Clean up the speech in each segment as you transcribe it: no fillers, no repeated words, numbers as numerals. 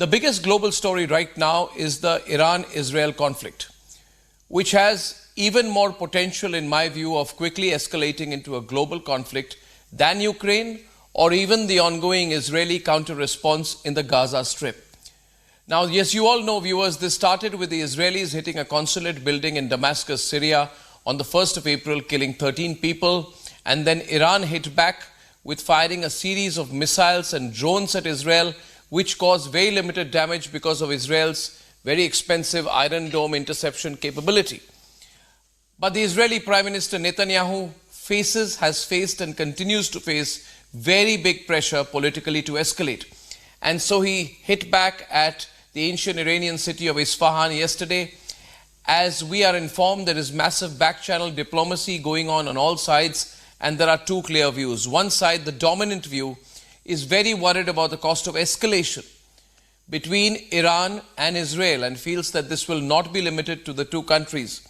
The biggest global story right now is the Iran-Israel conflict, which has even more potential, in my view, of quickly escalating into a global conflict than Ukraine or even the ongoing Israeli counter-response in the Gaza Strip. Now, yes, you all know, viewers, this started with the Israelis hitting a consulate building in Damascus, Syria on the 1st of April, killing 13 people, and then Iran hit back with firing a series of missiles and drones at Israel, which caused very limited damage because of Israel's very expensive Iron Dome interception capability. But the Israeli Prime Minister Netanyahu has faced and continues to face very big pressure politically to escalate. And so he hit back at the ancient Iranian city of Isfahan yesterday. As we are informed, there is massive back-channel diplomacy going on all sides, and there are two clear views. One side, the dominant view, is very worried about the cost of escalation between Iran and Israel and feels that this will not be limited to the two countries.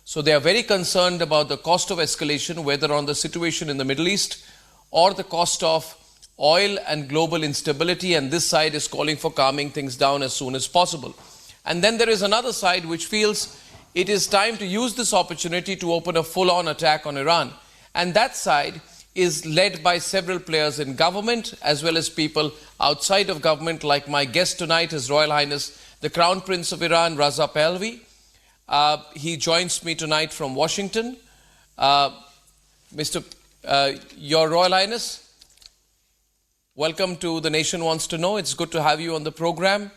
So they are very concerned about the cost of escalation, whether on the situation in the Middle East or the cost of oil and global instability, and this side is calling for calming things down as soon as possible. And then there is another side which feels it is time to use this opportunity to open a full-on attack on Iran. And that side is led by several players in government as well as people outside of government, like my guest tonight, His Royal Highness the Crown Prince of Iran, Reza Pahlavi. He joins me tonight from Washington. Your Royal Highness, welcome to The Nation Wants to Know. It's good to have you on the program.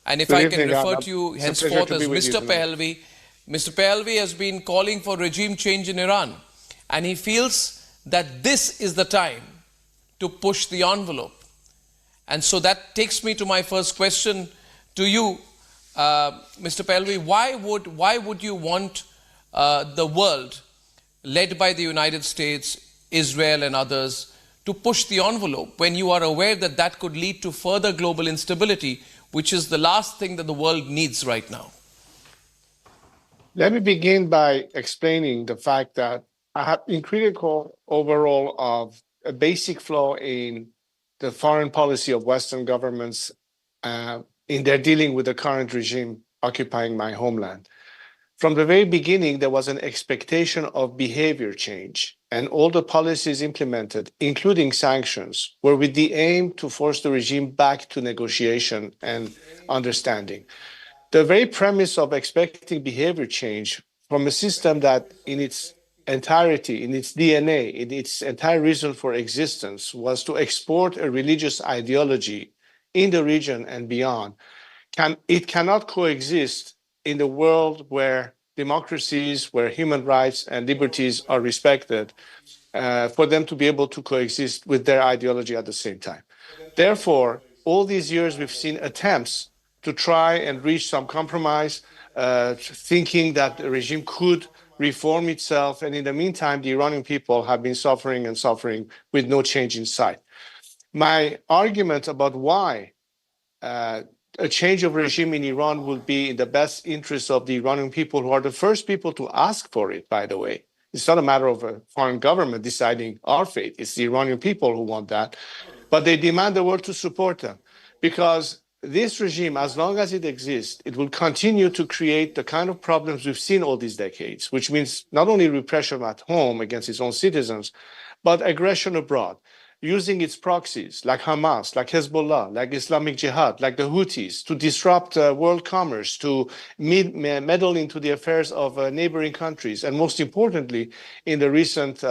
And if I can refer to you henceforth as Mr. Pahlavi, Mr. Pahlavi has been calling for regime change in Iran, and he feels that this is the time to push the envelope. And so that takes me to my first question to you, Mr. Pahlavi. Why would you want the world, led by the United States, Israel and others, to push the envelope when you are aware that that could lead to further global instability, which is the last thing that the world needs right now? Let me begin by explaining the fact that I have been critical overall of a basic flaw in the foreign policy of Western governments in their dealing with the current regime occupying my homeland. From the very beginning, there was an expectation of behavior change, and all the policies implemented, including sanctions, were with the aim to force the regime back to negotiation and understanding. The very premise of expecting behavior change from a system that in its entirety, in its DNA, in its entire reason for existence, was to export a religious ideology in the region and beyond, it cannot coexist in the world where democracies, where human rights and liberties are respected, for them to be able to coexist with their ideology at the same time. Therefore, all these years we've seen attempts to try and reach some compromise, thinking that the regime could reform itself. And in the meantime, the Iranian people have been suffering and suffering with no change in sight. My argument about why a change of regime in Iran will be in the best interest of the Iranian people, who are the first people to ask for it, by the way. It's not a matter of a foreign government deciding our fate. It's the Iranian people who want that. But they demand the world to support them, because this regime, as long as it exists, it will continue to create the kind of problems we've seen all these decades, which means not only repression at home against its own citizens, but aggression abroad, using its proxies like Hamas, like Hezbollah, like Islamic Jihad, like the Houthis, to disrupt world commerce, to meddle into the affairs of neighboring countries, and most importantly, in the recent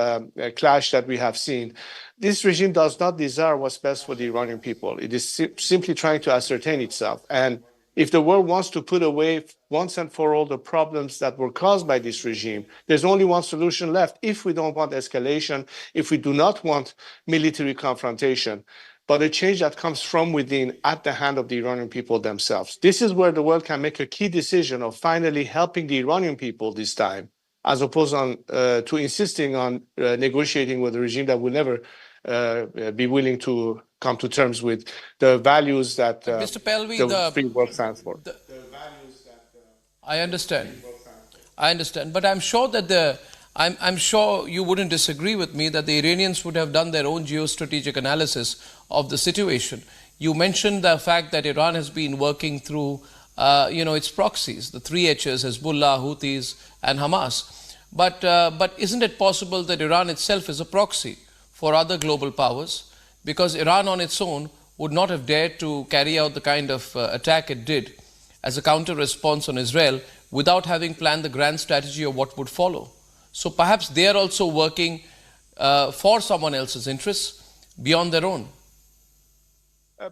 clash that we have seen. This regime does not desire what's best for the Iranian people. It is simply trying to ascertain itself. And if the world wants to put away once and for all the problems that were caused by this regime, there's only one solution left. If we don't want escalation, if we do not want military confrontation, but a change that comes from within at the hand of the Iranian people themselves. This is where the world can make a key decision of finally helping the Iranian people this time, as opposed to insisting on negotiating with a regime that will never be willing to come to terms with the values that Mr. Pahlavi, the free world stands for. I understand. I understand. But I'm sure that I'm sure you wouldn't disagree with me that the Iranians would have done their own geostrategic analysis of the situation. You mentioned the fact that Iran has been working through, its proxies, the three H's, Hezbollah, Houthis, and Hamas. But isn't it possible that Iran itself is a proxy for other global powers? Because Iran on its own would not have dared to carry out the kind of attack it did as a counter-response on Israel without having planned the grand strategy of what would follow. So perhaps they are also working for someone else's interests beyond their own.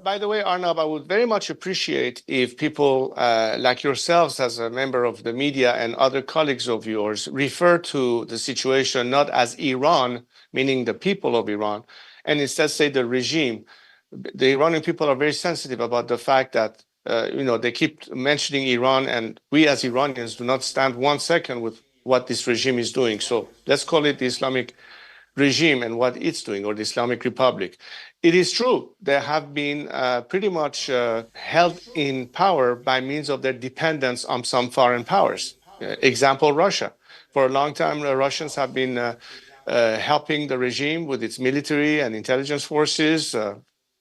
By the way, Arnab, I would very much appreciate if people like yourselves as a member of the media and other colleagues of yours refer to the situation not as Iran, meaning the people of Iran, and instead say the regime. The Iranian people are very sensitive about the fact that they keep mentioning Iran, and we as Iranians do not stand 1 second with what this regime is doing. So let's call it the Islamic regime and what it's doing, or the Islamic Republic. It is true, they have been pretty much held in power by means of their dependence on some foreign powers. Example, Russia. For a long time, the Russians have been helping the regime with its military and intelligence forces.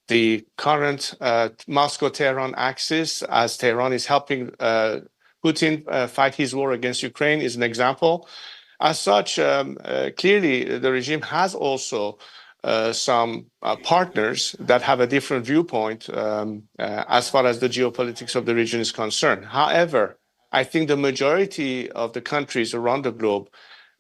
The current Moscow-Tehran axis, as Tehran is helping Putin fight his war against Ukraine, is an example. As such, clearly, the regime has also some partners that have a different viewpoint as far as the geopolitics of the region is concerned. However, I think the majority of the countries around the globe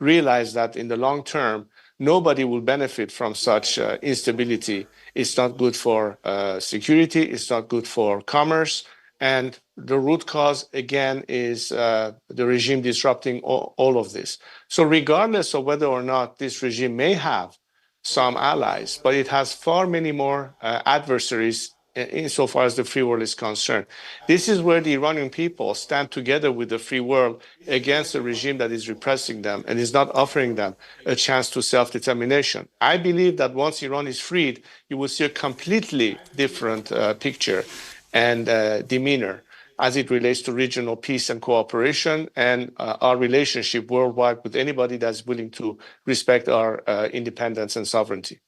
realize that in the long term, nobody will benefit from such instability. It's not good for security, it's not good for commerce, and the root cause, again, is the regime disrupting all of this. So regardless of whether or not this regime may have some allies, but it has far many more adversaries insofar as the free world is concerned. This is where the Iranian people stand together with the free world against a regime that is repressing them and is not offering them a chance to self-determination. I believe that once Iran is freed, you will see a completely different picture and demeanor as it relates to regional peace and cooperation and our relationship worldwide with anybody that's willing to respect our independence and sovereignty.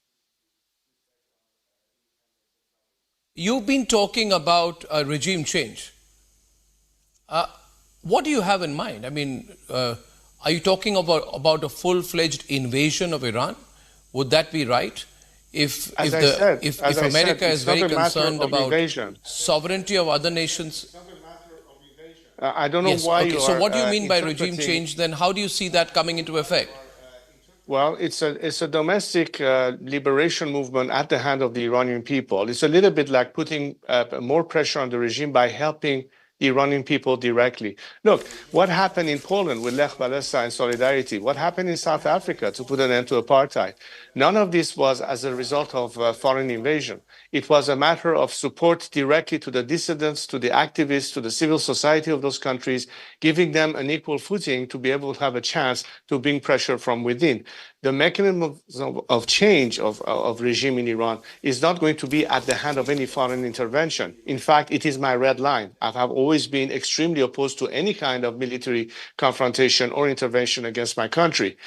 You've been talking about a regime change. What do you have in mind? I mean, are you talking about a full-fledged invasion of Iran? Would that be right? If America is very concerned about sovereignty of other nations? I don't know why you are. So what do you mean by regime change then? How do you see that coming into effect? Well, it's a domestic liberation movement at the hand of the Iranian people. It's a little bit like putting more pressure on the regime by helping the Iranian people directly. Look, what happened in Poland with Lech Walesa and Solidarity? What happened in South Africa to put an end to apartheid? None of this was as a result of foreign invasion. It was a matter of support directly to the dissidents, to the activists, to the civil society of those countries, giving them an equal footing to be able to have a chance to bring pressure from within. The mechanism of change of regime in Iran is not going to be at the hand of any foreign intervention. In fact, it is my red line. I have always been extremely opposed to any kind of military confrontation or intervention against my country.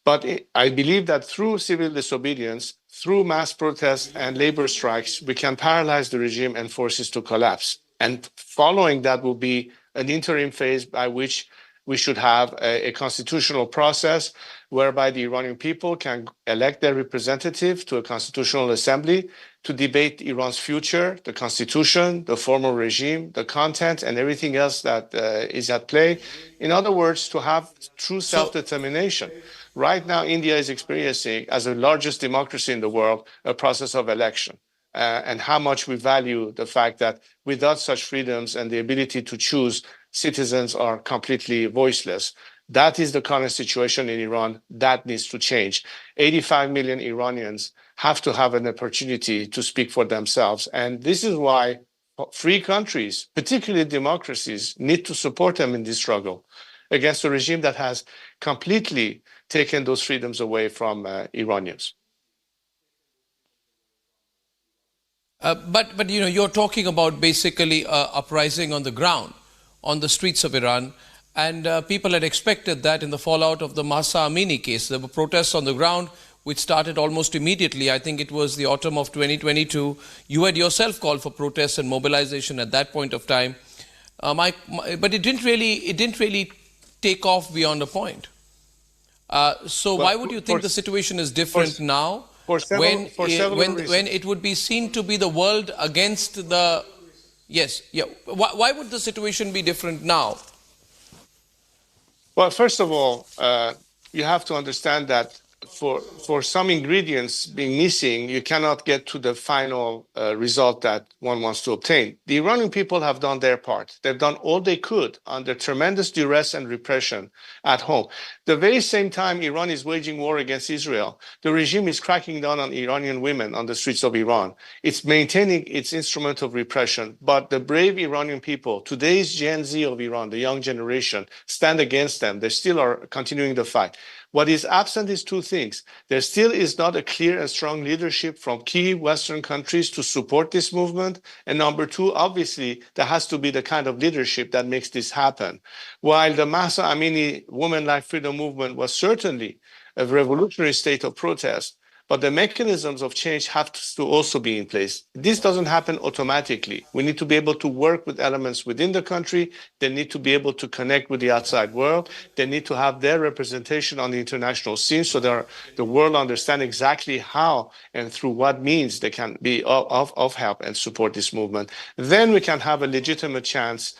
But I believe that through civil disobedience, through mass protests and labor strikes, we can paralyze the regime and force it to collapse. And following that will be an interim phase by which we should have a constitutional process whereby the Iranian people can elect their representative to a constitutional assembly to debate Iran's future, the constitution, the formal regime, the content, and everything else that is at play. In other words, to have true self-determination. Right now, India is experiencing, as the largest democracy in the world, a process of election. And how much we value the fact that without such freedoms and the ability to choose, citizens are completely voiceless. That is the current situation in Iran. That needs to change. 85 million Iranians have to have an opportunity to speak for themselves. And this is why free countries, particularly democracies, need to support them in this struggle against a regime that has completely taken those freedoms away from Iranians. But you're talking about basically uprising on the ground, on the streets of Iran, and people had expected that in the fallout of the Mahsa Amini case. There were protests on the ground which started almost immediately. I think it was the autumn of 2022. You had yourself called for protests and mobilization at that point of time. But it didn't really take off beyond a point. So why would you think the situation is different now when it would be seen to be the world against the... Yes, yeah. Why would the situation be different now? Well, first of all, you have to understand that for some ingredients being missing, you cannot get to the final result that one wants to obtain. The Iranian people have done their part. They've done all they could under tremendous duress and repression at home. The very same time Iran is waging war against Israel, the regime is cracking down on Iranian women on the streets of Iran. It's maintaining its instrument of repression. But the brave Iranian people, today's Gen Z of Iran, the young generation, stand against them. They still are continuing the fight. What is absent is two things. There still is not a clear and strong leadership from key Western countries to support this movement. And number two, obviously, there has to be the kind of leadership that makes this happen. While the Mahsa Amini Women Life Freedom Movement was certainly a revolutionary state of protest, but the mechanisms of change have to also be in place. This doesn't happen automatically. We need to be able to work with elements within the country. They need to be able to connect with the outside world. They need to have their representation on the international scene so that the world understands exactly how and through what means they can be of help and support this movement. Then we can have a legitimate chance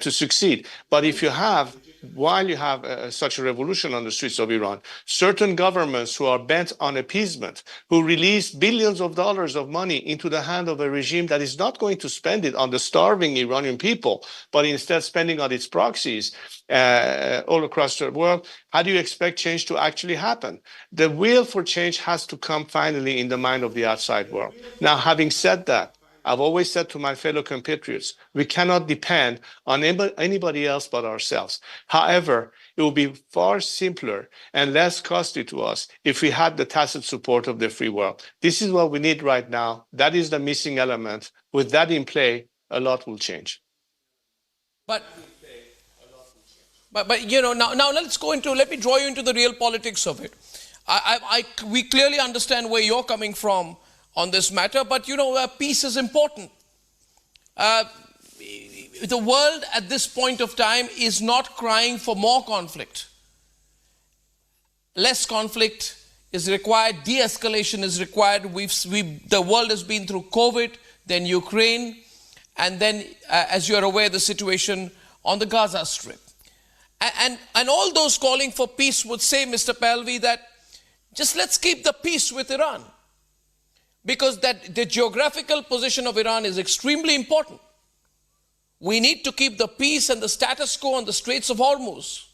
to succeed. But if you have, while you have such a revolution on the streets of Iran, certain governments who are bent on appeasement, who release billions of dollars of money into the hand of a regime that is not going to spend it on the starving Iranian people, but instead spending on its proxies all across the world, how do you expect change to actually happen? The will for change has to come finally in the mind of the outside world. Now, having said that, I've always said to my fellow compatriots, we cannot depend on anybody else but ourselves. However, it would be far simpler and less costly to us if we had the tacit support of the free world. This is what we need right now. That is the missing element. With that in play, a lot will change. But you know, now let me draw you into the real politics of it. We clearly understand where you're coming from on this matter, but you know, peace is important. The world at this point of time is not crying for more conflict. Less conflict is required, de-escalation is required. The world has been through COVID, then Ukraine, and then, as you're aware, the situation on the Gaza Strip. And all those calling for peace would say, Mr. Pahlavi, that just let's keep the peace with Iran. Because the geographical position of Iran is extremely important. We need to keep the peace and the status quo on the Straits of Hormuz.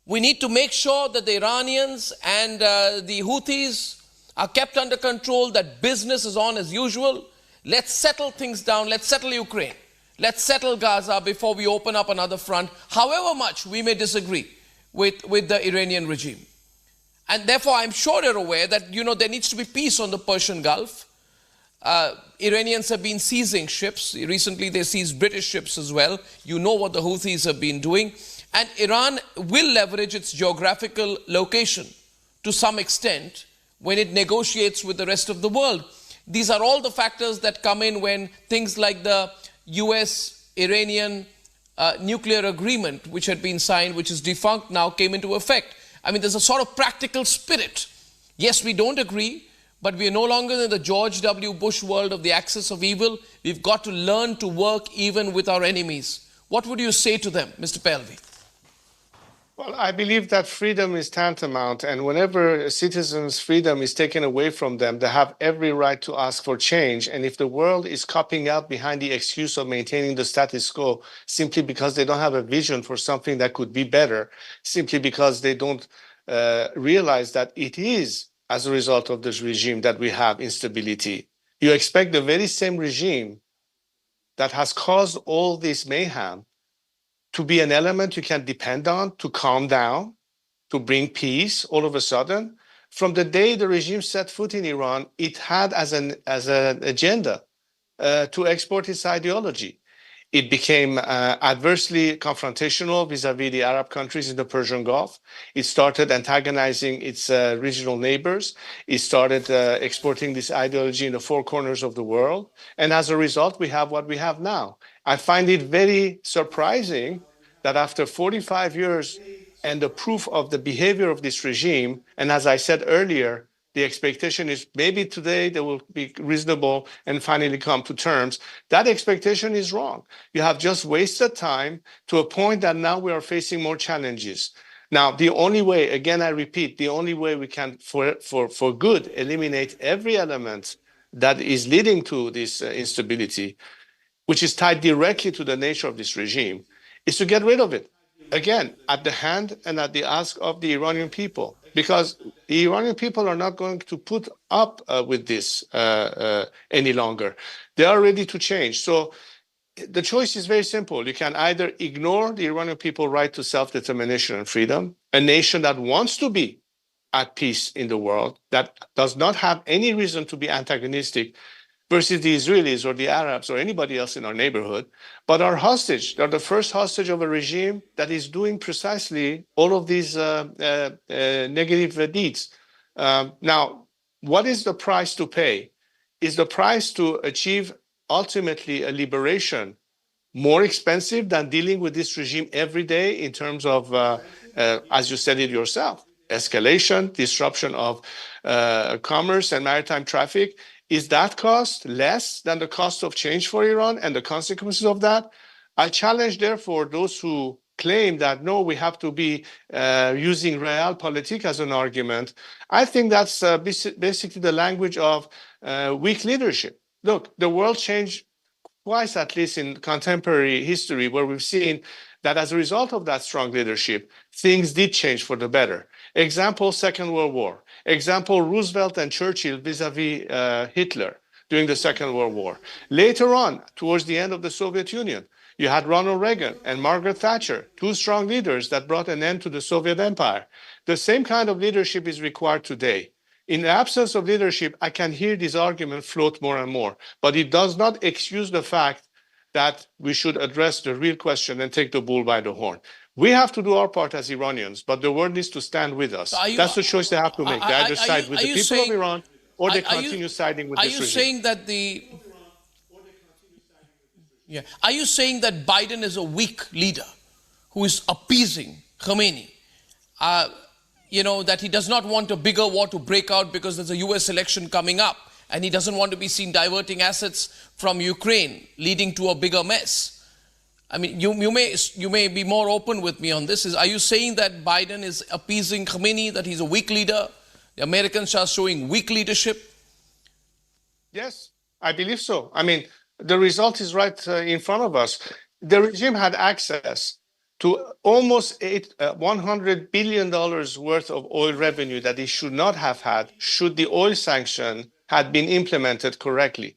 We need to make sure that the Iranians and the Houthis are kept under control, that business is on as usual. Let's settle things down. Let's settle Ukraine. Let's settle Gaza before we open up another front, however much we may disagree with the Iranian regime. And therefore, I'm sure you're aware that, you know, there needs to be peace on the Persian Gulf. Iranians have been seizing ships. Recently, they seized British ships as well. You know what the Houthis have been doing. And Iran will leverage its geographical location to some extent when it negotiates with the rest of the world. These are all the factors that come in when things like the US-Iranian nuclear agreement, which had been signed, which is defunct now, came into effect. I mean, there's a sort of practical spirit. Yes, we don't agree, but we are no longer in the George W. Bush world of the axis of evil. We've got to learn to work even with our enemies. What would you say to them, Mr. Pahlavi? Well, I believe that freedom is tantamount, and whenever a citizen's freedom is taken away from them, they have every right to ask for change. And if the world is copping out behind the excuse of maintaining the status quo simply because they don't have a vision for something that could be better, simply because they don't realize that it is as a result of this regime that we have instability, you expect the very same regime that has caused all this mayhem to be an element you can depend on to calm down, to bring peace all of a sudden. From the day the regime set foot in Iran, it had as an agenda to export its ideology. It became adversely confrontational vis-a-vis the Arab countries in the Persian Gulf. It started antagonizing its regional neighbors. It started exporting this ideology in the four corners of the world. And as a result, we have what we have now. I find it very surprising that after 45 years and the proof of the behavior of this regime, and as I said earlier, the expectation is maybe today they will be reasonable and finally come to terms. That expectation is wrong. You have just wasted time to a point that now we are facing more challenges. Now, the only way, again, I repeat, the only way we can, for good, eliminate every element that is leading to this instability, which is tied directly to the nature of this regime, is to get rid of it. Again, at the hand and at the ask of the Iranian people, because the Iranian people are not going to put up with this any longer. They are ready to change. So the choice is very simple. You can either ignore the Iranian people's right to self-determination and freedom, a nation that wants to be at peace in the world, that does not have any reason to be antagonistic versus the Israelis or the Arabs or anybody else in our neighborhood, but are hostage. They're the first hostage of a regime that is doing precisely all of these negative deeds. Now, what is the price to pay? Is the price to achieve ultimately a liberation more expensive than dealing with this regime every day in terms of, as you said it yourself, escalation, disruption of commerce and maritime traffic? Is that cost less than the cost of change for Iran and the consequences of that? I challenge, therefore, those who claim that, no, we have to be using realpolitik as an argument. I think that's basically the language of weak leadership. Look, the world changed twice, at least in contemporary history, where we've seen that as a result of that strong leadership, things did change for the better. Example, Second World War. Example, Roosevelt and Churchill vis-a-vis Hitler during the Second World War. Later on, towards the end of the Soviet Union, you had Ronald Reagan and Margaret Thatcher, two strong leaders that brought an end to the Soviet Empire. The same kind of leadership is required today. In the absence of leadership, I can hear this argument float more and more, but it does not excuse the fact that we should address the real question and take the bull by the horn. We have to do our part as Iranians, but the world needs to stand with us. That's the choice they have to make. They either side with the people of Iran or they continue siding with this regime. Are you saying that Are you saying that Biden is a weak leader who is appeasing Khamenei? That he does not want a bigger war to break out because there's a US election coming up and he doesn't want to be seen diverting assets from Ukraine, leading to a bigger mess. I mean, you may be more open with me on this. Are you saying that Biden is appeasing Khamenei, that he's a weak leader? The Americans are showing weak leadership? Yes, I believe so. I mean, the result is right in front of us. The regime had access to almost $100 billion worth of oil revenue that it should not have had should the oil sanction had been implemented correctly.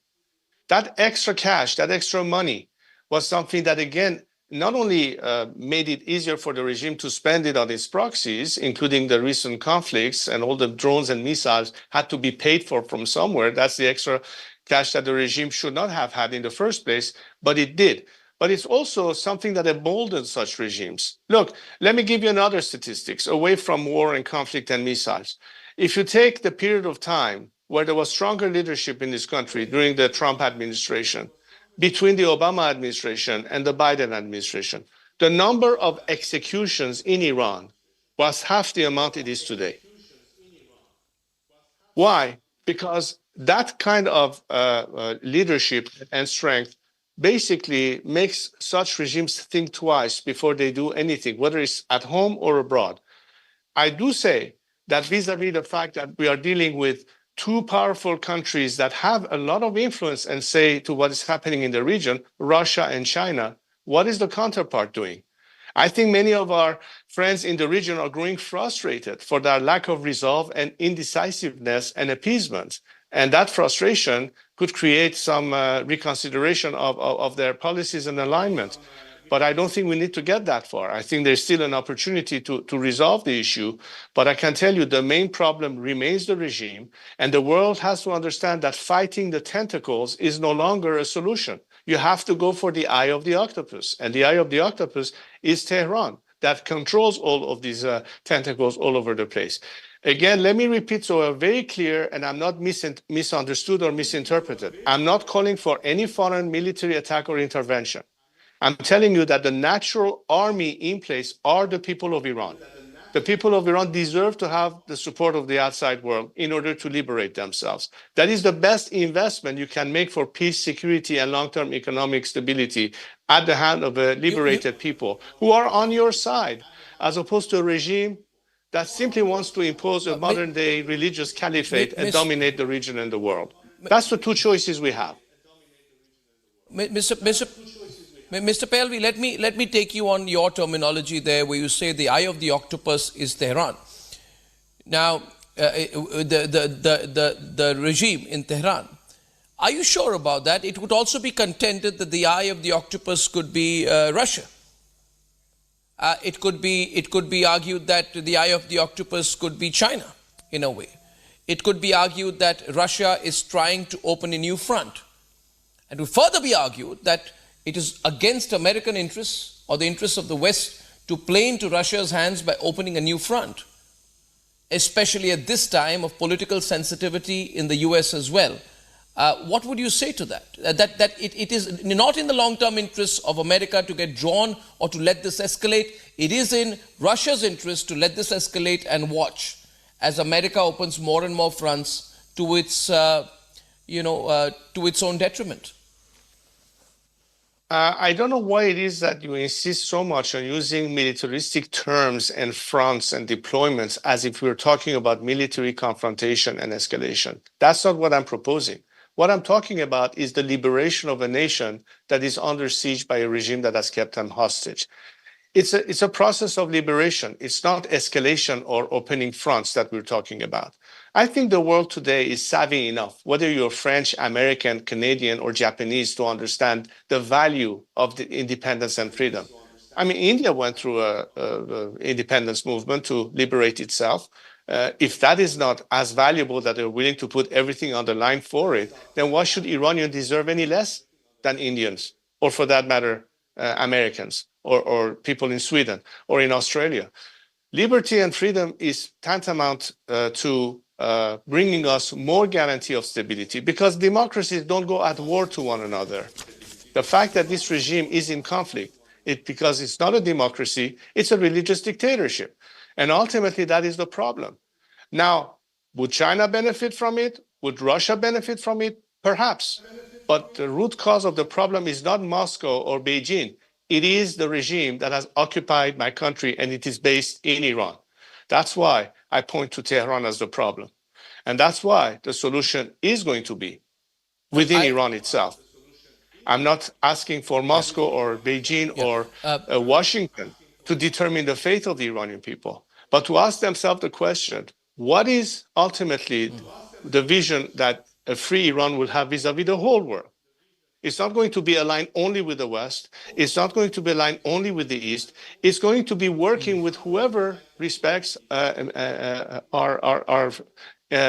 That extra cash, that extra money was something that, again, not only made it easier for the regime to spend it on its proxies, including the recent conflicts and all the drones and missiles had to be paid for from somewhere. That's the extra cash that the regime should not have had in the first place, but it did. But it's also something that emboldens such regimes. Look, let me give you another statistics away from war and conflict and missiles. If you take the period of time where there was stronger leadership in this country during the Trump administration, between the Obama administration and the Biden administration, the number of executions in Iran was half the amount it is today. Why? Because that kind of leadership and strength basically makes such regimes think twice before they do anything, whether it's at home or abroad. I do say that vis-a-vis the fact that we are dealing with two powerful countries that have a lot of influence and say to what is happening in the region, Russia and China, what is the counterpart doing? I think many of our friends in the region are growing frustrated for their lack of resolve and indecisiveness and appeasement. And that frustration could create some reconsideration of their policies and alignment. But I don't think we need to get that far. I think there's still an opportunity to resolve the issue. But I can tell you the main problem remains the regime. And the world has to understand that fighting the tentacles is no longer a solution. You have to go for the eye of the octopus. And the eye of the octopus is Tehran, that controls all of these tentacles all over the place. Again, let me repeat so I'm very clear and I'm not misunderstood or misinterpreted. I'm not calling for any foreign military attack or intervention. I'm telling you that the natural army in place are the people of Iran. The people of Iran deserve to have the support of the outside world in order to liberate themselves. That is the best investment you can make for peace, security, and long-term economic stability at the hand of a liberated people who are on your side, as opposed to a regime that simply wants to impose a modern-day religious caliphate and dominate the region and the world. That's the two choices we have. Mr. Pahlavi, let me take you on your terminology there, where you say the eye of the octopus is Tehran. Now, the regime in Tehran, are you sure about that? It would also be contended that the eye of the octopus could be Russia. It could be argued that the eye of the octopus could be China, in a way. It could be argued that Russia is trying to open a new front. And would further be argued that it is against American interests or the interests of the West to play into Russia's hands by opening a new front, especially at this time of political sensitivity in the US as well. What would you say to that? That it is not in the long-term interests of America to get drawn or to let this escalate. It is in Russia's interest to let this escalate and watch as America opens more and more fronts to its, to its own detriment. I don't know why it is that you insist so much on using militaristic terms and fronts and deployments as if we're talking about military confrontation and escalation. That's not what I'm proposing. What I'm talking about is the liberation of a nation that is under siege by a regime that has kept them hostage. It's a process of liberation. It's not escalation or opening fronts that we're talking about. I think the world today is savvy enough, whether you're French, American, Canadian, or Japanese, to understand the value of the independence and freedom. I mean, India went through an independence movement to liberate itself. If that is not as valuable that they're willing to put everything on the line for it, then why should Iranians deserve any less than Indians, or for that matter, Americans, or people in Sweden or in Australia? Liberty and freedom is tantamount to bringing us more guarantee of stability, because democracies don't go at war to one another. The fact that this regime is in conflict, because it's not a democracy, it's a religious dictatorship. And ultimately, that is the problem. Now, would China benefit from it? Would Russia benefit from it? Perhaps. But the root cause of the problem is not Moscow or Beijing. It is the regime that has occupied my country, and it is based in Iran. That's why I point to Tehran as the problem. And that's why the solution is going to be within Iran itself. I'm not asking for Moscow or Beijing or Washington to determine the fate of the Iranian people, but to ask themselves the question, what is ultimately the vision that a free Iran will have vis-a-vis the whole world? It's not going to be aligned only with the West. It's not going to be aligned only with the East. It's going to be working with whoever respects our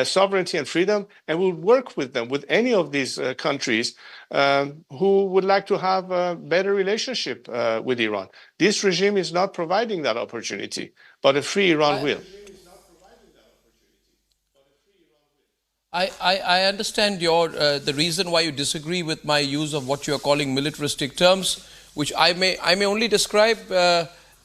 sovereignty and freedom, and will work with them, with any of these countries who would like to have a better relationship with Iran. This regime is not providing that opportunity, but a free Iran will. I understand the reason why you disagree with my use of what you are calling militaristic terms, which I may only describe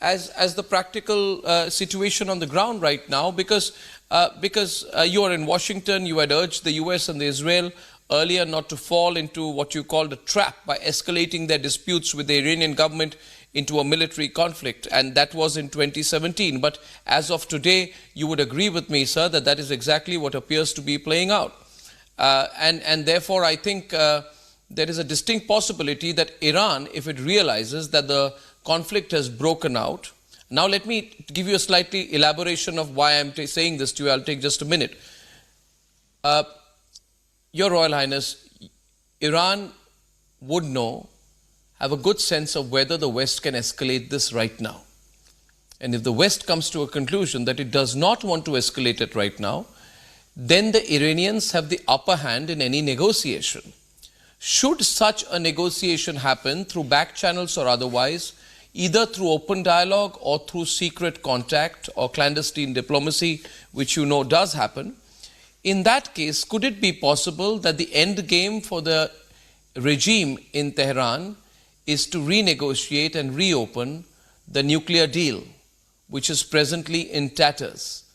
as the practical situation on the ground right now, because you are in Washington. You had urged the US and the Israel earlier not to fall into what you called a trap by escalating their disputes with the Iranian government into a military conflict, and that was in 2017. But as of today, you would agree with me, sir, that that is exactly what appears to be playing out. And therefore, I think there is a distinct possibility that Iran, if it realizes that the conflict has broken out. Now, let me give you a slightly elaboration of why I'm saying this to you. I'll take just a minute. Your Royal Highness, Iran would know, have a good sense of whether the West can escalate this right now. And if the West comes to a conclusion that it does not want to escalate it right now, then the Iranians have the upper hand in any negotiation. Should such a negotiation happen through back channels or otherwise, either through open dialogue or through secret contact or clandestine diplomacy, which you know does happen, in that case, could it be possible that the end game for the regime in Tehran is to renegotiate and reopen the nuclear deal, which is presently in tatters?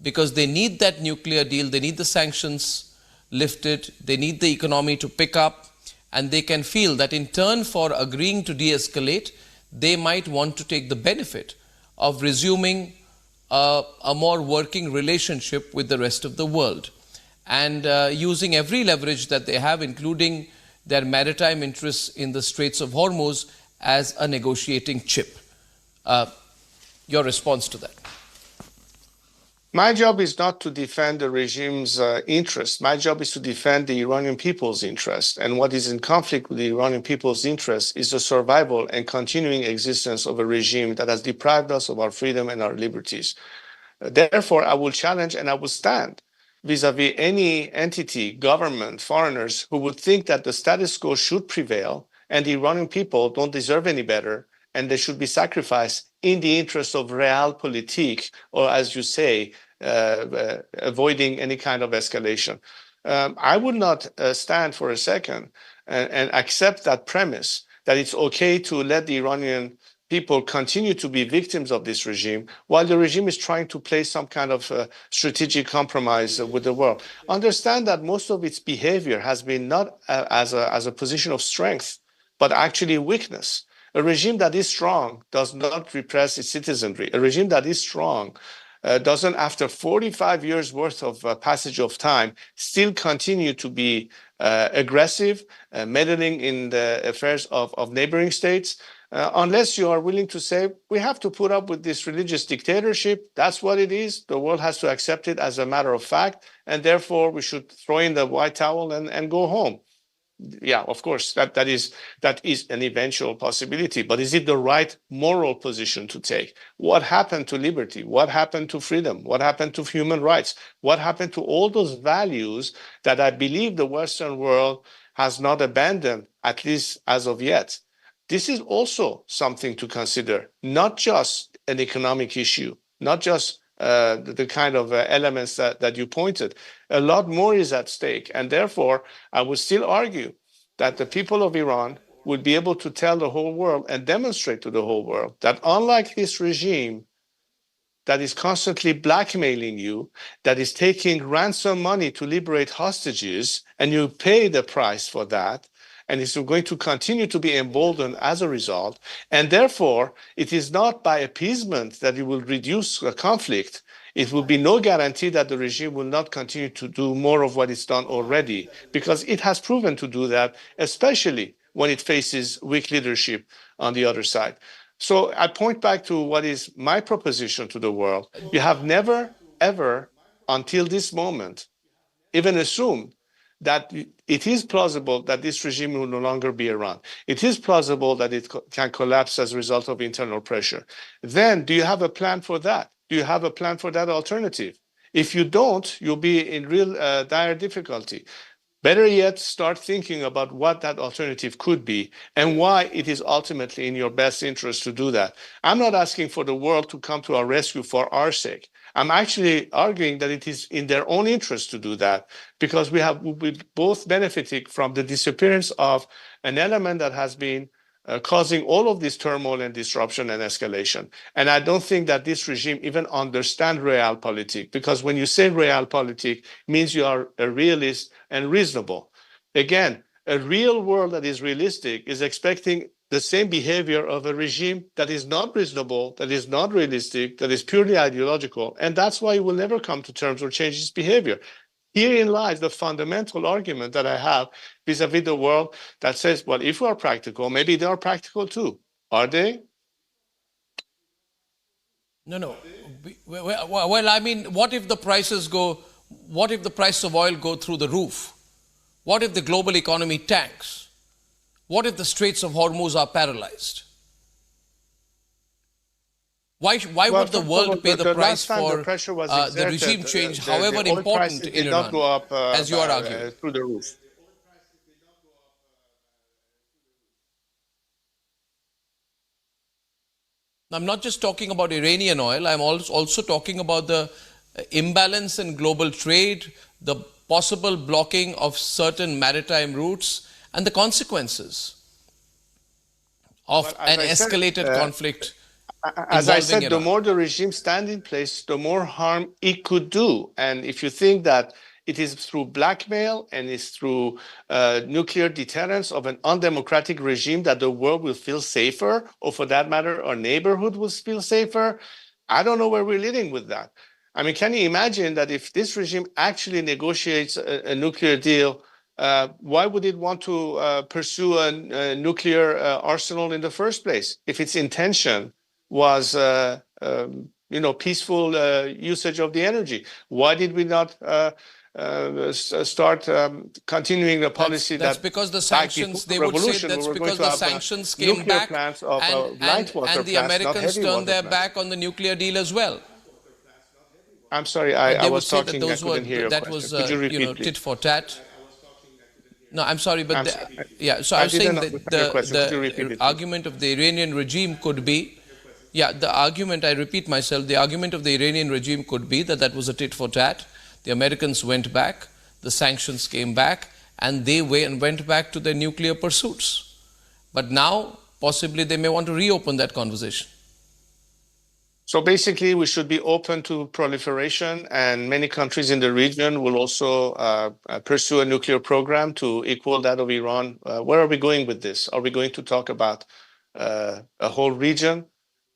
Because they need that nuclear deal, they need the sanctions lifted, they need the economy to pick up, and they can feel that in turn for agreeing to de-escalate, they might want to take the benefit of resuming a more working relationship with the rest of the world and using every leverage that they have, including their maritime interests in the Straits of Hormuz, as a negotiating chip. Your response to that? My job is not to defend the regime's interest. My job is to defend the Iranian people's interest. And what is in conflict with the Iranian people's interest is the survival and continuing existence of a regime that has deprived us of our freedom and our liberties. Therefore, I will challenge and I will stand vis-a-vis any entity, government, foreigners who would think that the status quo should prevail and the Iranian people don't deserve any better and they should be sacrificed in the interest of realpolitik, or as you say, avoiding any kind of escalation. I would not stand for a second and accept that premise that it's okay to let the Iranian people continue to be victims of this regime while the regime is trying to play some kind of strategic compromise with the world. Understand that most of its behavior has been not as a position of strength, but actually weakness. A regime that is strong does not repress its citizenry. A regime that is strong doesn't, after 45 years worth of passage of time, still continue to be aggressive, meddling in the affairs of neighboring states, unless you are willing to say, we have to put up with this religious dictatorship. That's what it is. The world has to accept it as a matter of fact, and therefore we should throw in the white towel and go home. Yeah, of course, that is an eventual possibility, but is it the right moral position to take? What happened to liberty? What happened to freedom? What happened to human rights? What happened to all those values that I believe the Western world has not abandoned, at least as of yet? This is also something to consider, not just an economic issue, not just the kind of elements that you pointed. A lot more is at stake. And therefore, I would still argue that the people of Iran would be able to tell the whole world and demonstrate to the whole world that unlike this regime that is constantly blackmailing you, that is taking ransom money to liberate hostages, and you pay the price for that, and is going to continue to be emboldened as a result. And therefore, it is not by appeasement that it will reduce the conflict. It will be no guarantee that the regime will not continue to do more of what it's done already, because it has proven to do that, especially when it faces weak leadership on the other side. So I point back to what is my proposition to the world. You have never, ever, until this moment, even assumed that it is plausible that this regime will no longer be around. It is plausible that it can collapse as a result of internal pressure. Then, do you have a plan for that? Do you have a plan for that alternative? If you don't, you'll be in real dire difficulty. Better yet, start thinking about what that alternative could be and why it is ultimately in your best interest to do that. I'm not asking for the world to come to our rescue for our sake. I'm actually arguing that it is in their own interest to do that, because we'll be both benefiting from the disappearance of an element that has been causing all of this turmoil and disruption and escalation. And I don't think that this regime even understands realpolitik, because when you say realpolitik, it means you are a realist and reasonable. Again, a real world that is realistic is expecting the same behavior of a regime that is not reasonable, that is not realistic, that is purely ideological. And that's why it will never come to terms or change its behavior. Herein lies the fundamental argument that I have vis-a-vis the world that says, well, if we are practical, maybe they are practical too. Are they? No. Well, I mean, what if the price of oil go through the roof? What if the global economy tanks? What if the Straits of Hormuz are paralyzed? Why would the world pay the price for the regime change, however important in Iran, go up, as you are arguing? through the roof? I'm not just talking about Iranian oil, I'm also talking about the imbalance in global trade, the possible blocking of certain maritime routes, and the consequences of an escalated conflict. As I said, the more the regime stands in place, the more harm it could do. And if you think that it is through blackmail and it's through nuclear deterrence of an undemocratic regime that the world will feel safer, or for that matter, our neighborhood will feel safer, I don't know where we're leading with that. I mean, can you imagine that if this regime actually negotiates a nuclear deal, why would it want to pursue a nuclear arsenal in the first place if its intention was peaceful usage of the energy? Why did we not start continuing the policy that's because the sanctions, they would say that's because the sanctions came back and the Americans turned their back on the nuclear deal as well. I'm sorry, I was talking, I couldn't hear your that question. Was, could you repeat, please? tit for tat. No, I'm sorry, but so I was saying that the argument of the Iranian regime could be, the argument, I repeat myself, the argument of the Iranian regime could be that was a tit for tat. The Americans went back, the sanctions came back, and they went back to their nuclear pursuits. But now, possibly, they may want to reopen that conversation. So basically, we should be open to proliferation, and many countries in the region will also pursue a nuclear program to equal that of Iran. Where are we going with this? Are we going to talk about a whole region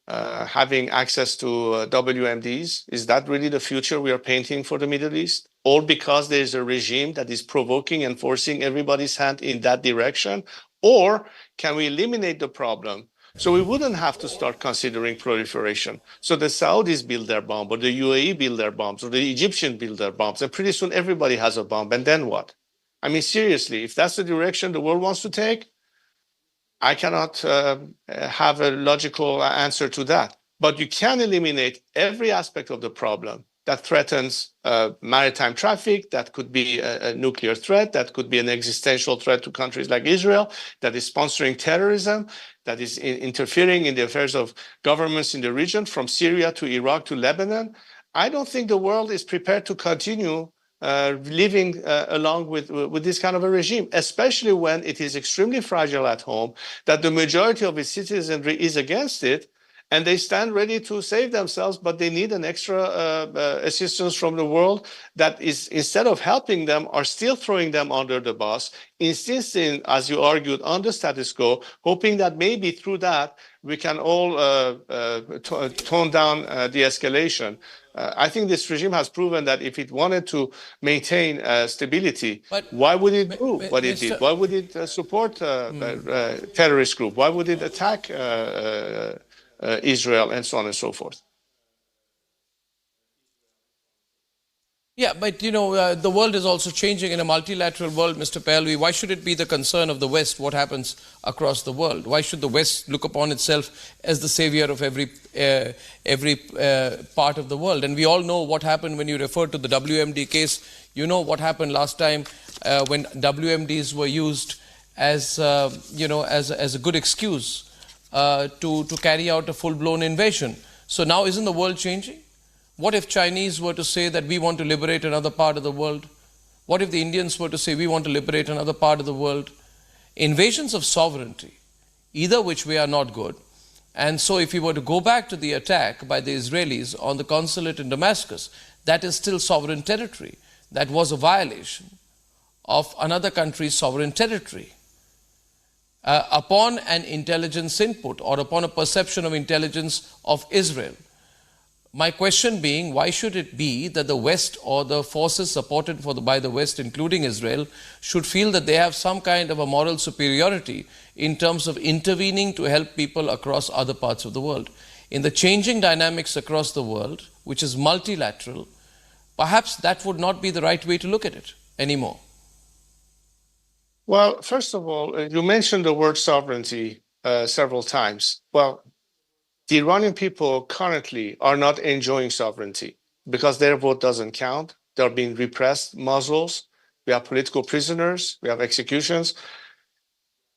having access to WMDs? Is that really the future we are painting for the Middle East? All because there is a regime that is provoking and forcing everybody's hand in that direction? Or can we eliminate the problem so we wouldn't have to start considering proliferation? So the Saudis build their bomb, or the UAE build their bombs, or the Egyptians build their bombs, and pretty soon everybody has a bomb. And then what? I mean, seriously, if that's the direction the world wants to take, I cannot have a logical answer to that. But you can eliminate every aspect of the problem that threatens maritime traffic, that could be a nuclear threat, that could be an existential threat to countries like Israel, that is sponsoring terrorism, that is interfering in the affairs of governments in the region, from Syria to Iraq to Lebanon. I don't think the world is prepared to continue living along with this kind of a regime, especially when it is extremely fragile at home, that the majority of its citizenry is against it, and they stand ready to save themselves, but they need an extra assistance from the world that is, instead of helping them, are still throwing them under the bus, insisting, as you argued, on the status quo, hoping that maybe through that we can all tone down the escalation. I think this regime has proven that if it wanted to maintain stability, why would it do what it did? Why would it support a terrorist group? Why would it attack Israel, and so on and so forth? Yeah, but the world is also changing in a multilateral world, Mr. Pahlavi. Why should it be the concern of the West what happens across the world? Why should the West look upon itself as the savior of every part of the world? And we all know what happened when you refer to the WMD case. You know what happened last time when WMDs were used as as a good excuse to carry out a full-blown invasion. So now isn't the world changing? What if Chinese were to say that we want to liberate another part of the world? What if the Indians were to say we want to liberate another part of the world? Invasions of sovereignty, either which way, are not good. And so if we were to go back to the attack by the Israelis on the consulate in Damascus, that is still sovereign territory. That was a violation of another country's sovereign territory. Upon an intelligence input or upon a perception of intelligence of Israel. My question being, why should it be that the West or the forces supported by the West, including Israel, should feel that they have some kind of a moral superiority in terms of intervening to help people across other parts of the world? In the changing dynamics across the world, which is multilateral, perhaps that would not be the right way to look at it anymore. Well, first of all, you mentioned the word sovereignty several times. Well, the Iranian people currently are not enjoying sovereignty because their vote doesn't count. They're being repressed, muzzles. We have political prisoners. We have executions.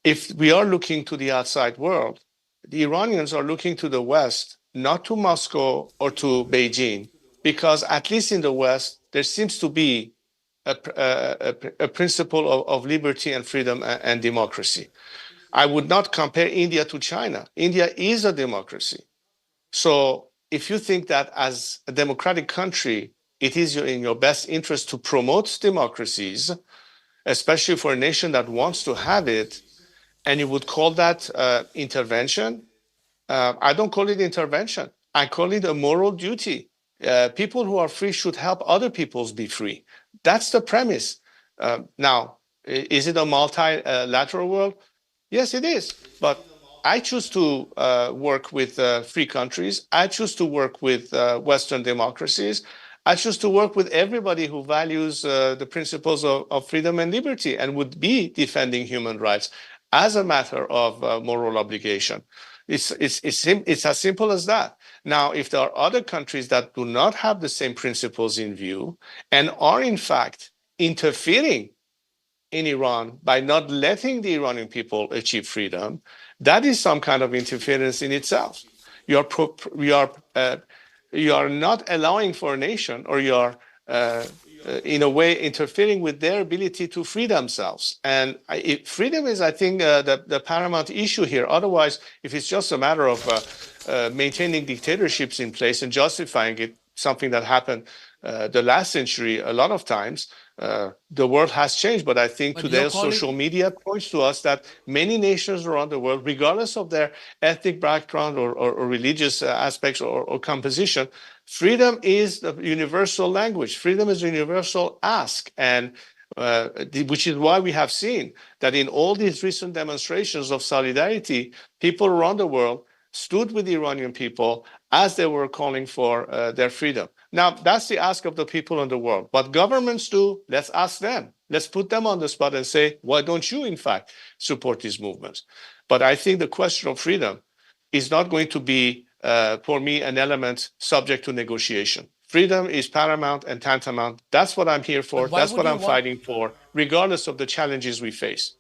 If we are looking to the outside world, the Iranians are looking to the West, not to Moscow or to Beijing, because at least in the West, there seems to be a principle of liberty and freedom and democracy. I would not compare India to China. India is a democracy. So if you think that as a democratic country, it is in your best interest to promote democracies, especially for a nation that wants to have it, and you would call that intervention, I don't call it intervention. I call it a moral duty. People who are free should help other peoples be free. That's the premise. Now, is it a multilateral world? Yes, it is. But I choose to work with free countries. I choose to work with Western democracies. I choose to work with everybody who values the principles of freedom and liberty and would be defending human rights as a matter of moral obligation. It's as simple as that. Now, if there are other countries that do not have the same principles in view and are in fact interfering in Iran by not letting the Iranian people achieve freedom, that is some kind of interference in itself. You are not allowing for a nation, or you are in a way interfering with their ability to free themselves. And freedom is, I think, the paramount issue here. Otherwise, if it's just a matter of maintaining dictatorships in place and justifying it, something that happened the last century a lot of times, the world has changed. But I think today's social media points to us that many nations around the world, regardless of their ethnic background or religious aspects or composition, freedom is the universal language. Freedom is a universal ask. And which is why we have seen that in all these recent demonstrations of solidarity, people around the world stood with the Iranian people as they were calling for their freedom. Now, that's the ask of the people in the world. What governments do, let's ask them. Let's put them on the spot and say, why don't you, in fact, support these movements? But I think the question of freedom is not going to be, for me, an element subject to negotiation. Freedom is paramount and tantamount. That's what I'm here for. That's what I'm fighting for, regardless of the challenges we face.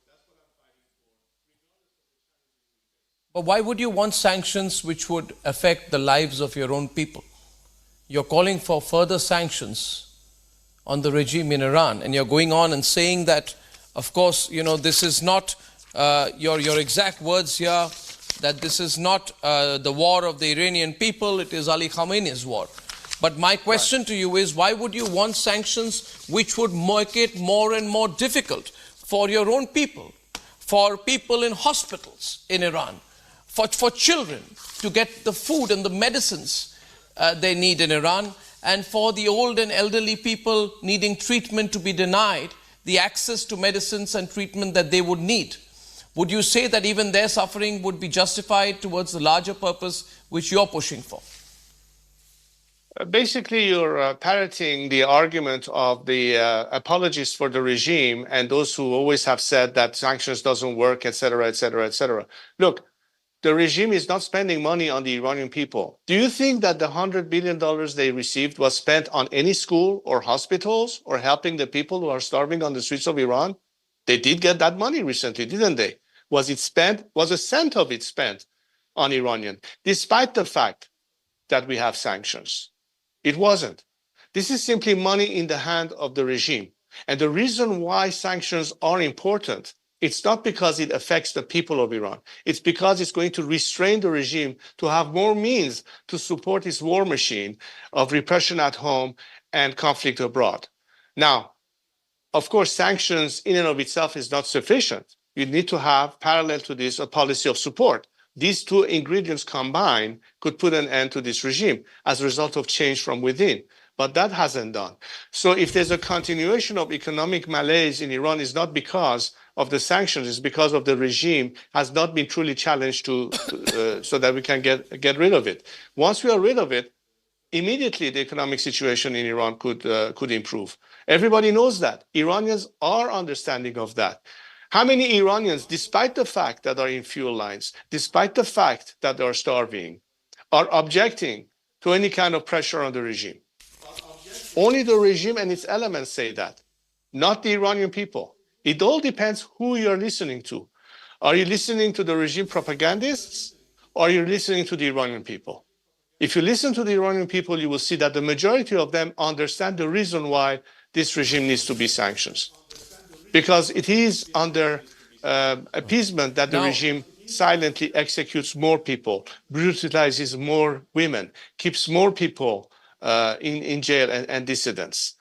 But why would you want sanctions which would affect the lives of your own people? You're calling for further sanctions on the regime in Iran, and you're going on and saying that, of course, you know, this is not your exact words here, that this is not the war of the Iranian people, it is Ali Khamenei's war. But my question to you is, why would you want sanctions which would make it more and more difficult for your own people, for people in hospitals in Iran, for children to get the food and the medicines they need in Iran, and for the old and elderly people needing treatment to be denied the access to medicines and treatment that they would need? Would you say that even their suffering would be justified towards the larger purpose which you're pushing for? Basically, you're parroting the argument of the apologists for the regime and those who always have said that sanctions doesn't work, etc., etc., etc. Look, the regime is not spending money on the Iranian people. Do you think that the $100 billion they received was spent on any school or hospitals or helping the people who are starving on the streets of Iran? They did get that money recently, didn't they? Was it spent? Was a cent of it spent on Iranian, despite the fact that we have sanctions? It wasn't. This is simply money in the hand of the regime. And the reason why sanctions are important, it's not because it affects the people of Iran. It's because it's going to restrain the regime to have more means to support its war machine of repression at home and conflict abroad. Now, of course, sanctions in and of itself is not sufficient. You need to have, parallel to this, a policy of support. These two ingredients combined could put an end to this regime as a result of change from within. But that hasn't done. So if there's a continuation of economic malaise in Iran, it's not because of the sanctions, it's because of the regime has not been truly challenged so that we can get rid of it. Once we are rid of it, immediately the economic situation in Iran could improve. Everybody knows that. Iranians are understanding of that. How many Iranians, despite the fact that are in fuel lines, despite the fact that they are starving, are objecting to any kind of pressure on the regime? Only the regime and its elements say that, not the Iranian people. It all depends who you're listening to. Are you listening to the regime propagandists, or are you listening to the Iranian people? If you listen to the Iranian people, you will see that the majority of them understand the reason why this regime needs to be sanctioned. Because it is under appeasement that the regime silently executes more people, brutalizes more women, keeps more people in jail and dissidents.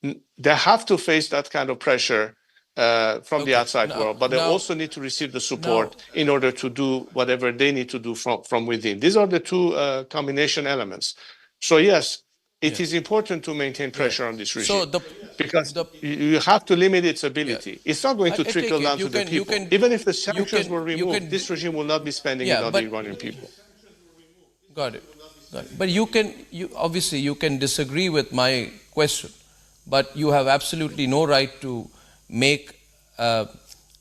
They have to face that kind of pressure from the outside world, but they also need to receive the support in order to do whatever they need to do from within. These are the two combination elements. So yes, it is important to maintain pressure on this regime, because you have to limit its ability. It's not going to trickle down to the people. Even if the sanctions were removed, this regime will not be spending it on the Iranian people. Got it. But obviously you can disagree with my question, but you have absolutely no right to make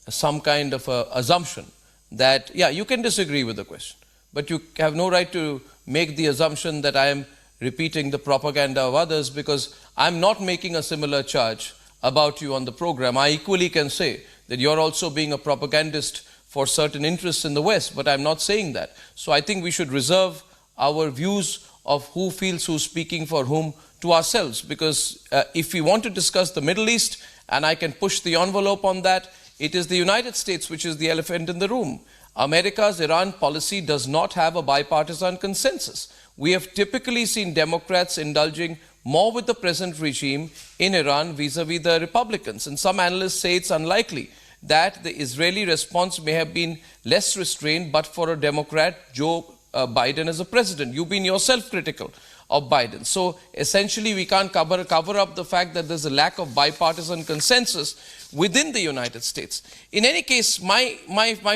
some kind of assumption that, you can disagree with the question, but you have no right to make the assumption that I am repeating the propaganda of others, because I'm not making a similar charge about you on the program. I equally can say that you're also being a propagandist for certain interests in the West, but I'm not saying that. So I think we should reserve our views of who feels who's speaking for whom to ourselves, because if we want to discuss the Middle East, and I can push the envelope on that, it is the United States which is the elephant in the room. America's Iran policy does not have a bipartisan consensus. We have typically seen Democrats indulging more with the present regime in Iran vis-a-vis the Republicans. And some analysts say it's unlikely that the Israeli response may have been less restrained but for a Democrat, Joe Biden, as a president. You've been yourself critical of Biden. So essentially we can't cover up the fact that there's a lack of bipartisan consensus within the United States. In any case, my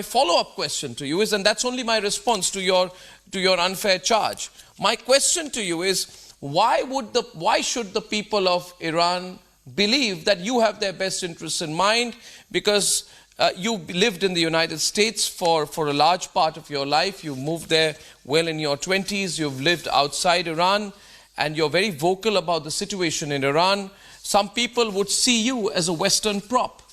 follow-up question to you is, and that's only my response to your unfair charge. My question to you is, why should the people of Iran believe that you have their best interests in mind? Because you lived in the United States for a large part of your life. You moved there well in your 20s. You've lived outside Iran, and you're very vocal about the situation in Iran. Some people would see you as a Western prop.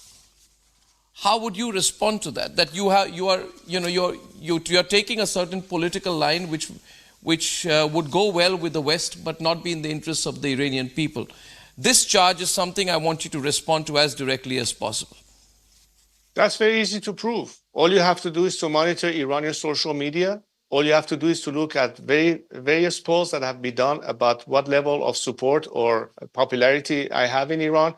How would you respond to that? That you're taking a certain political line which would go well with the West, but not be in the interests of the Iranian people. This charge is something I want you to respond to as directly as possible. That's very easy to prove. All you have to do is to monitor Iranian social media. All you have to do is to look at various polls that have been done about what level of support or popularity I have in Iran.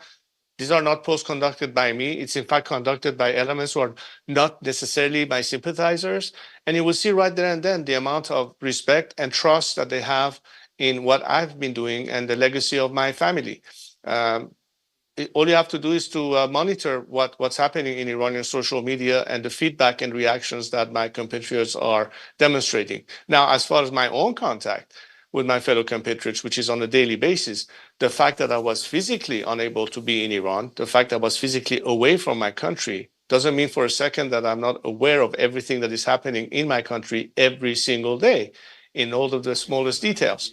These are not polls conducted by me. It's in fact conducted by elements who are not necessarily my sympathizers. And you will see right there and then the amount of respect and trust that they have in what I've been doing and the legacy of my family. All you have to do is to monitor what's happening in Iranian social media and the feedback and reactions that my compatriots are demonstrating. Now, as far as my own contact with my fellow compatriots, which is on a daily basis, the fact that I was physically unable to be in Iran, the fact that I was physically away from my country, doesn't mean for a second that I'm not aware of everything that is happening in my country every single day, in all of the smallest details.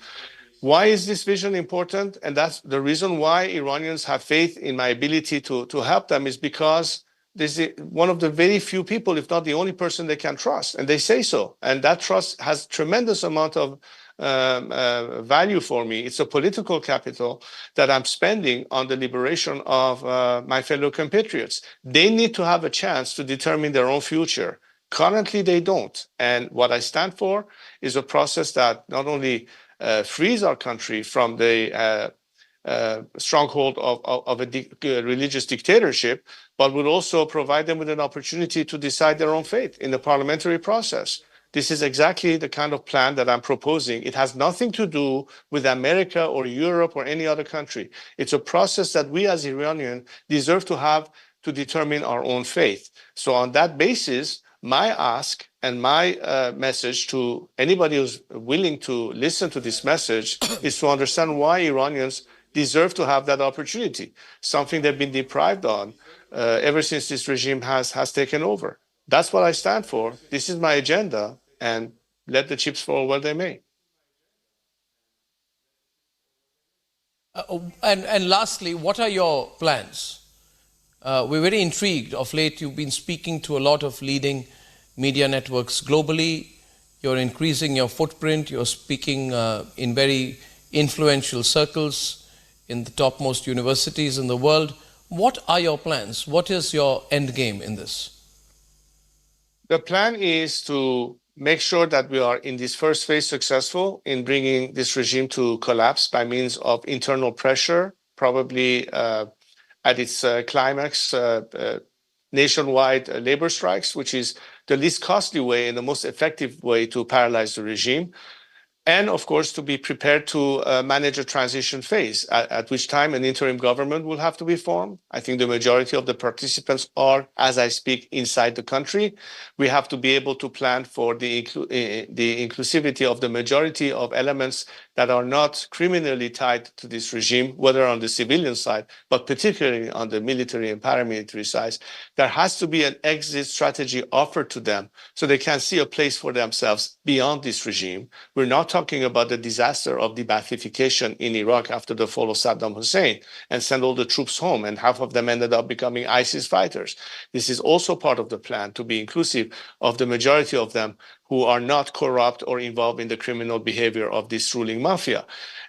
Why is this vision important? And that's the reason why Iranians have faith in my ability to help them, is because this is one of the very few people, if not the only person they can trust. And they say so. And that trust has tremendous amount of value for me. It's a political capital that I'm spending on the liberation of my fellow compatriots. They need to have a chance to determine their own future. Currently, they don't. And what I stand for is a process that not only frees our country from the stronghold of a religious dictatorship, but would also provide them with an opportunity to decide their own fate in the parliamentary process. This is exactly the kind of plan that I'm proposing. It has nothing to do with America or Europe or any other country. It's a process that we as Iranians deserve to have to determine our own fate. So on that basis, my ask and my message to anybody who's willing to listen to this message is to understand why Iranians deserve to have that opportunity, something they've been deprived on ever since this regime has taken over. That's what I stand for. This is my agenda, and let the chips fall where they may. And lastly, what are your plans? We're very intrigued. Of late, you've been speaking to a lot of leading media networks globally. You're increasing your footprint. You're speaking in very influential circles in the topmost universities in the world. What are your plans? What is your end game in this? The plan is to make sure that we are in this first phase successful in bringing this regime to collapse by means of internal pressure, probably at its climax, nationwide labor strikes, which is the least costly way and the most effective way to paralyze the regime. And of course, to be prepared to manage a transition phase, at which time an interim government will have to be formed. I think the majority of the participants are, as I speak, inside the country. We have to be able to plan for the inclusivity of the majority of elements that are not criminally tied to this regime, whether on the civilian side, but particularly on the military and paramilitary side. There has to be an exit strategy offered to them so they can see a place for themselves beyond this regime. We're not talking about the disaster of the Baathification in Iraq after the fall of Saddam Hussein and send all the troops home, and half of them ended up becoming ISIS fighters. This is also part of the plan to be inclusive of the majority of them who are not corrupt or involved in the criminal behavior of this ruling mafia.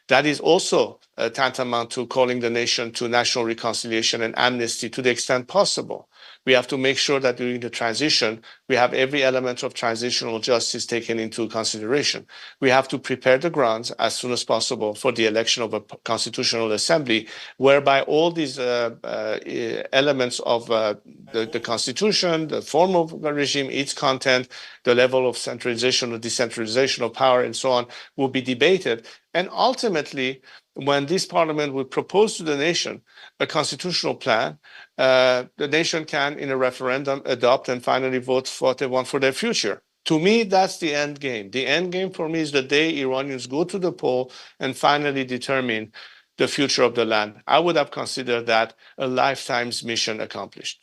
That is also tantamount to calling the nation to national reconciliation and amnesty to the extent possible. We have to make sure that during the transition, we have every element of transitional justice taken into consideration. We have to prepare the grounds as soon as possible for the election of a constitutional assembly, whereby all these elements of the constitution, the form of the regime, its content, the level of centralization or decentralization of power, and so on, will be debated. And ultimately, when this parliament will propose to the nation a constitutional plan, the nation can, in a referendum, adopt and finally vote for what they want for their future. To me, that's the end game. The end game for me is the day Iranians go to the poll and finally determine the future of the land. I would have considered that a lifetime's mission accomplished.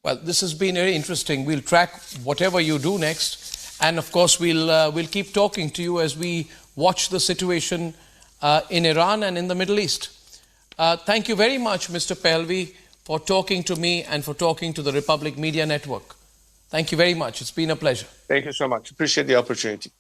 Well, this has been very interesting. We'll track whatever you do next. And of course, we'll keep talking to you as we watch the situation in Iran and in the Middle East. Thank you very much, Mr. Pahlavi, for talking to me and for talking to the Republic Media Network. Thank you very much. It's been a pleasure. Thank you so much. Appreciate the opportunity.